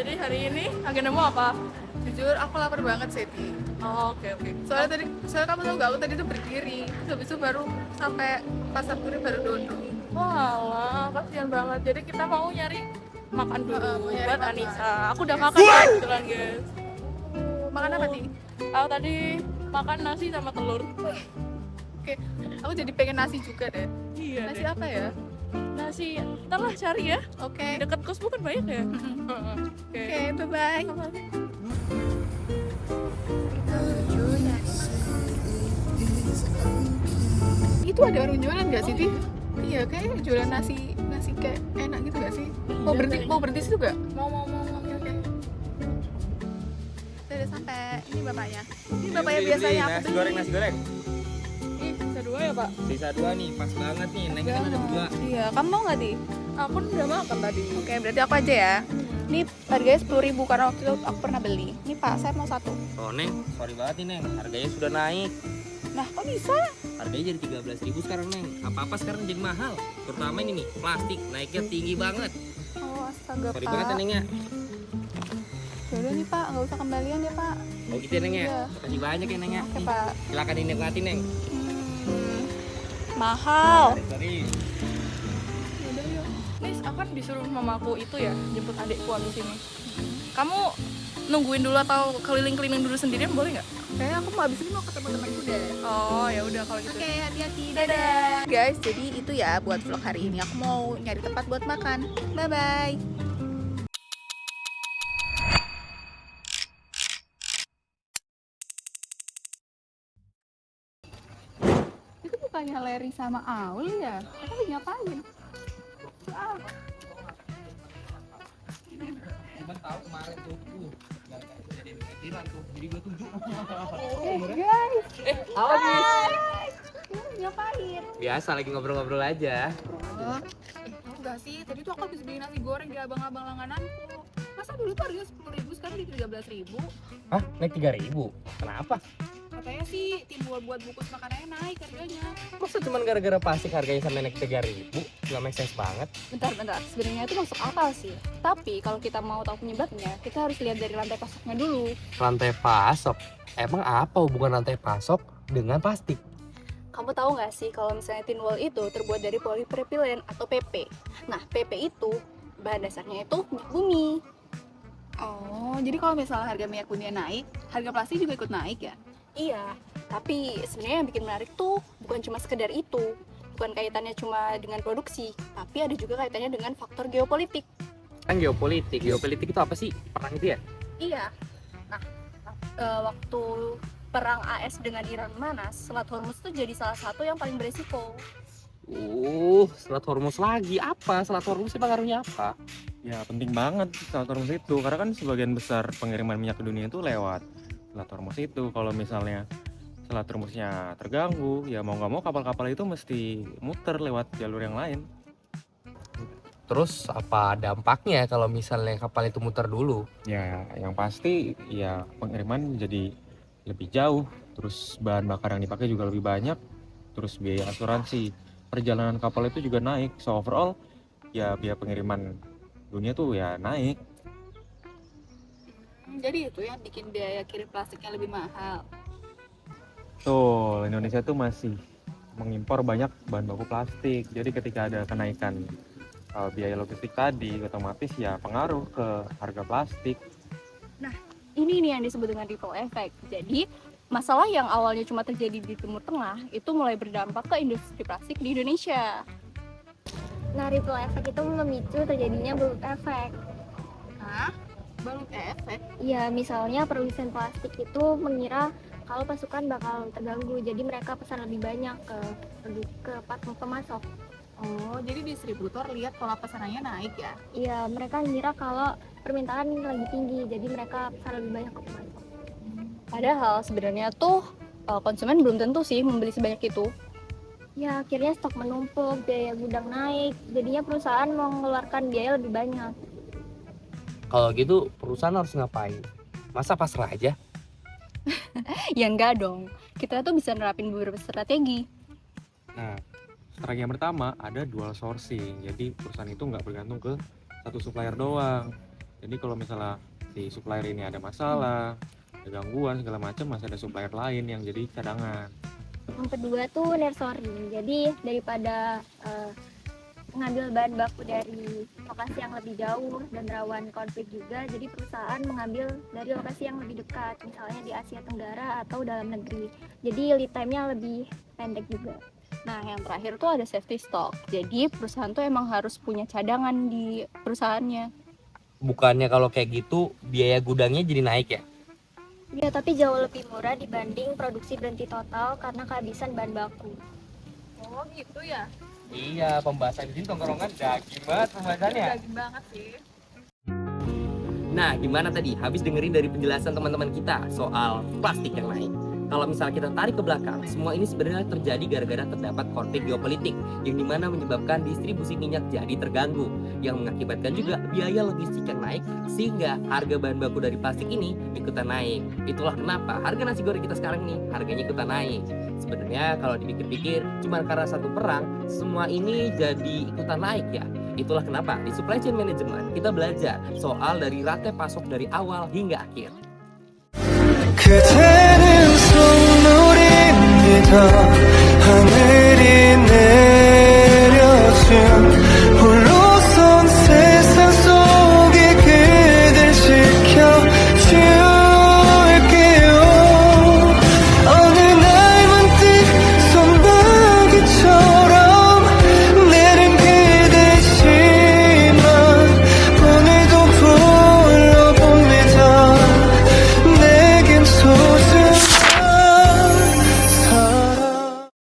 Jadi hari ini agendamu apa? Jujur aku lapar banget sih, Ti. Oh, oke. Soalnya kamu tau gak, aku tadi tuh berdiri, terus habis itu baru sampai pasar turi baru duduk. Walah, kasihan banget. Jadi kita mau nyari makan dulu Mau nyari buat makan. Anissa. Aku udah makan kebetulan, guys. Makan apa, Ti? Aku tadi makan nasi sama telur. Oke, aku jadi pengen nasi juga deh. Iya. Nasi deh. apa ya? Nasi, ntar lah cari ya. Oke. Di dekat kosmu kan banyak ya. Oke. Oke, bye-bye. Itu ada warung jualan nggak sih, Ti? Iya, kayak jualan nasi kayak enak gitu nggak sih? Mau berhenti situ nggak? Mau. Oke. Udah sampai. Ini bapaknya. Ini bapaknya biasanya aku beli. Nasi goreng. Ih, bisa dua ya, Pak? Sisa 2 nih, pas banget nih. Neng kan ada 2. Iya, kamu mau nggak, Ti? Aku udah makan tadi. Oke, berarti aku aja ya. Ini harganya 10.000 karena waktu itu aku pernah beli. Ini Pak, saya mau satu. Oh, Neng, sorry banget nih, Neng. Harganya sudah naik. Nah, kok bisa? Harganya jadi 13.000 sekarang, Neng. Apa-apa sekarang jadi mahal. Terutama ini nih, plastik naiknya tinggi banget. Oh, astaga, Sorry Pak. banget ya, Neng ya. Yaudah nih, Pak, nggak usah kembalian ya, Pak. Oh gitu ya, Neng ya. Iya. Makasih banyak ya, Neng ya. Oke, Nih, Pak. silakan dinikmati, Neng. Mahal. Sorry. Yaudah yuk. Nis, aku kan disuruh mamaku itu ya, jemput adikku habis ini. Kamu nungguin dulu atau keliling-keliling dulu sendirian boleh nggak? Kayaknya aku mau habis ini mau ketemu temanku deh. Oh, ya udah kalau gitu. Oke, hati-hati. Dadah. Guys, jadi itu ya buat vlog hari ini. Aku mau nyari tempat buat makan. Bye-bye. Itu bukannya Larry sama Aul ya? Mereka lagi ngapain? Ah. Cuman tahu kemarin tuh, jadi kecilan tuh. Jadi gua tunjuk. Guys. Hai. Ngapain? Biasa lagi ngobrol-ngobrol aja. Oh, enggak sih, tadi tuh aku habis beli nasi goreng di abang-abang langgananku. Masa dulu tuh harganya 10.000, sekarang di 13.000. Hah? Naik 3.000? Kenapa? Katanya sih timbul buat bungkus makanannya naik harganya. Masa cuman gara-gara plastik harganya sampai naik 3.000? Gak make sense banget. Bentar, sebenarnya itu masuk akal sih. Tapi kalau kita mau tahu penyebabnya, kita harus lihat dari lantai pasoknya dulu. Rantai pasok? Emang apa hubungan rantai pasok dengan plastik? Kamu tahu nggak sih kalau misalnya tin wall itu terbuat dari polipropilen atau PP. Nah, PP itu bahan dasarnya itu minyak bumi. Oh, jadi kalau misalnya harga minyak dunia naik, harga plastik juga ikut naik ya? Iya, tapi sebenarnya yang bikin menarik tuh bukan cuma sekedar itu. Bukan kaitannya cuma dengan produksi, tapi ada juga kaitannya dengan faktor geopolitik. Kan geopolitik itu apa sih? Perang itu ya? Iya. Nah, waktu perang AS dengan Iran memanas, Selat Hormuz tuh jadi salah satu yang paling beresiko. Selat Hormuz lagi. Apa? Selat Hormuz sih pengaruhnya apa? Ya penting banget Selat Hormuz itu, karena kan sebagian besar pengiriman minyak ke dunia itu lewat Selat Hormuz itu. Kalau misalnya Selat Hormuznya terganggu, ya mau nggak mau kapal-kapal itu mesti muter lewat jalur yang lain. Terus apa dampaknya kalau misalnya kapal itu muter dulu? Ya yang pasti ya pengiriman jadi lebih jauh, terus bahan bakar yang dipakai juga lebih banyak, terus biaya asuransi perjalanan kapal itu juga naik. So overall ya biaya pengiriman dunia tuh ya naik. Jadi itu yang bikin biaya kirim plastiknya lebih mahal. Tuh, Indonesia tuh masih mengimpor banyak bahan baku plastik. Jadi ketika ada kenaikan biaya logistik tadi, otomatis ya pengaruh ke harga plastik. Ini nih yang disebut dengan ripple effect. Jadi, masalah yang awalnya cuma terjadi di Timur Tengah itu mulai berdampak ke industri plastik di Indonesia. Nah, ripple effect itu memicu terjadinya bulut efek. Hah? Balut efek? Ya, misalnya produsen plastik itu mengira kalau pasukan bakal terganggu, jadi mereka pesan lebih banyak ke pemasok. Oh, jadi distributor lihat kalau pesanannya naik ya? Iya, mereka mengira kalau permintaan lagi tinggi, jadi mereka pesan lebih banyak ke pemasok. Padahal sebenarnya tuh konsumen belum tentu sih membeli sebanyak itu. Ya, akhirnya stok menumpuk, biaya gudang naik, jadinya perusahaan mengeluarkan biaya lebih banyak. Kalau gitu perusahaan harus ngapain? Masa pasrah aja? Ya enggak dong. Kita tuh bisa nerapin beberapa strategi. Nah, strategi yang pertama ada dual sourcing. Jadi perusahaan itu nggak bergantung ke satu supplier doang. Jadi kalau misalnya si supplier ini ada masalah, ada gangguan segala macam, masih ada supplier lain yang jadi cadangan. Yang kedua tuh nearshoring. Jadi daripada mengambil bahan baku dari lokasi yang lebih jauh dan rawan konflik juga, jadi perusahaan mengambil dari lokasi yang lebih dekat, misalnya di Asia Tenggara atau dalam negeri. Jadi lead time-nya lebih pendek juga. Nah, yang terakhir tuh ada safety stock. Jadi perusahaan tuh emang harus punya cadangan di perusahaannya. Bukannya kalau kayak gitu biaya gudangnya jadi naik ya? Ya, tapi jauh lebih murah dibanding produksi berhenti total karena kehabisan bahan baku. Oh gitu ya. Iya, pembahasan di sini tongkrongan daging banget pembahasannya. Daging banget sih. Nah, gimana tadi? Habis dengerin dari penjelasan teman-teman kita soal plastik yang naik. Kalau misalnya kita tarik ke belakang, semua ini sebenarnya terjadi gara-gara terdapat konflik geopolitik yang dimana menyebabkan distribusi minyak jadi terganggu, yang mengakibatkan juga biaya logistik yang naik sehingga harga bahan baku dari plastik ini ikutan naik. Itulah kenapa harga nasi goreng kita sekarang nih harganya ikutan naik. Sebenarnya kalau dipikir-pikir cuma karena satu perang semua ini jadi ikutan naik ya. Itulah kenapa di supply chain management kita belajar soal dari rantai pasok dari awal hingga akhir. 그대는 속물입니다. 하늘이 내려준